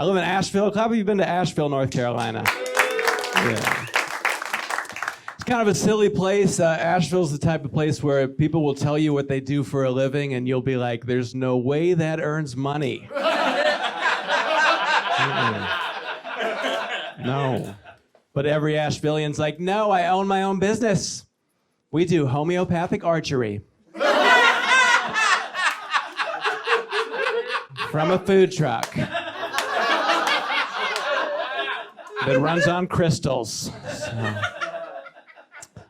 I live in Asheville. How many of you been to Asheville, North Carolina? Yeah. It's kind of a silly place. Asheville's the type of place where people will tell you what they do for a living, and you'll be like, there's no way that earns money. No. But every Ashevillean's like, no, I own my own business. We do homeopathic archery. From a food truck that runs on crystals. So.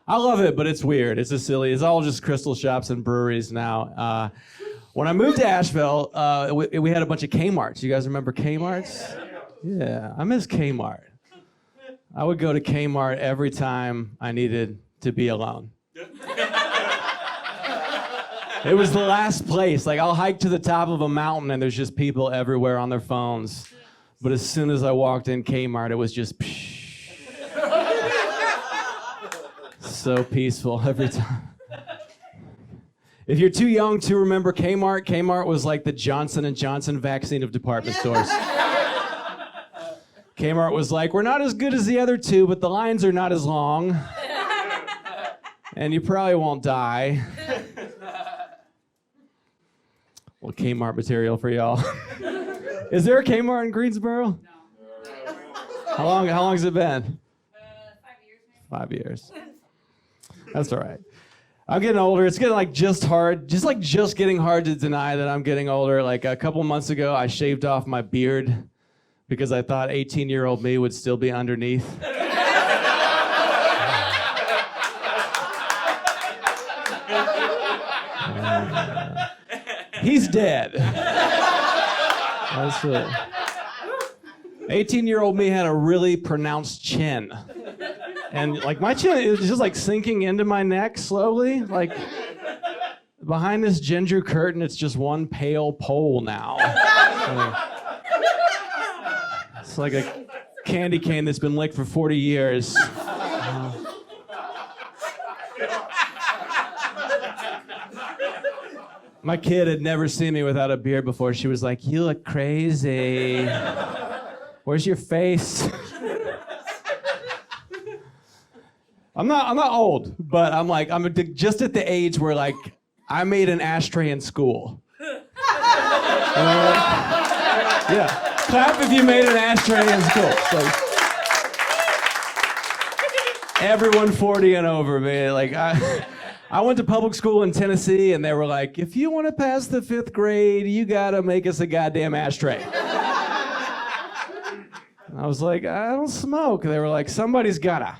I love it, but it's weird. It's all just crystal shops and breweries now. When I moved to Asheville, we had a bunch of Kmarts. You guys remember Kmarts? Yeah, I miss Kmart. I would go to Kmart every time I needed to be alone. It was the last place. Like, I'll hike to the top of a mountain and there's just people everywhere on their phones. But as soon as I walked in Kmart, it was just so peaceful every time. If you're too young to remember Kmart, Kmart was like the Johnson & Johnson vaccine of department stores. Kmart was like, we're not as good as the other two, but the lines are not as long. And you probably won't die. Well, Kmart material for y'all. Is there a Kmart in Greensboro? No. How long has it been? 5 years maybe. 5 years. That's all right. I'm getting older. It's getting just getting hard to deny that I'm getting older. Like a couple months ago, I shaved off my beard because I thought 18-year-old me would still be underneath. He's dead. That's it. 18-year-old me had a really pronounced chin. And my chin is just sinking into my neck slowly. Behind this ginger curtain, it's just one pale pole now. It's like a candy cane that's been licked for 40 years. My kid had never seen me without a beard before. She was like, you look crazy. Where's your face? I'm not old, but I'm just at the age where I made an ashtray in school. Yeah. Clap if you made an ashtray in school. Everyone 40 and over, man. I went to public school in Tennessee, and they were like, if you want to pass the 5th grade, you got to make us a goddamn ashtray. And I was like, I don't smoke. They were like, somebody's gotta.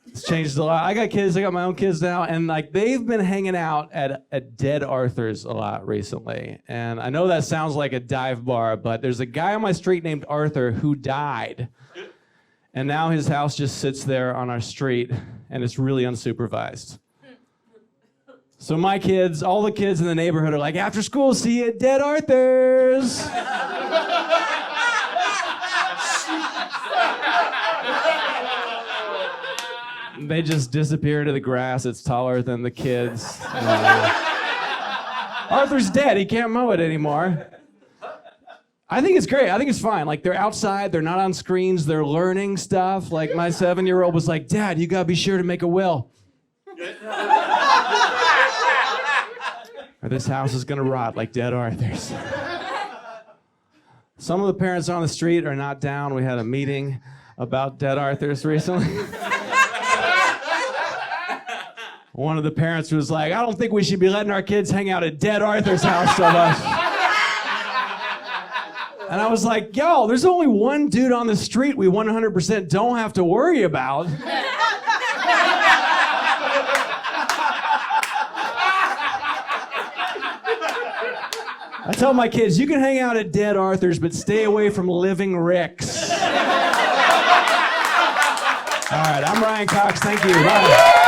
It's changed a lot. I got kids. I got my own kids now, and they've been hanging out at Dead Arthur's a lot recently. And I know that sounds like a dive bar, but there's a guy on my street named Arthur who died. And now his house just sits there on our street, and it's really unsupervised. So my kids, all the kids in the neighborhood are like, after school, see you at Dead Arthur's. They just disappear into the grass. It's taller than the kids. Arthur's dead. He can't mow it anymore. I think it's great. I think it's fine. They're outside. They're not on screens. They're learning stuff. My 7-year-old was like, Dad, you gotta be sure to make a will. Or this house is gonna rot like Dead Arthur's. Some of the parents on the street are not down. We had a meeting about Dead Arthur's recently. One of the parents was like, I don't think we should be letting our kids hang out at Dead Arthur's house so much. And I was like, yo, there's only one dude on the street we 100% don't have to worry about. I tell my kids, you can hang out at Dead Arthur's, but stay away from Living Rick's. All right, I'm Ryan Cox. Thank you. Bye.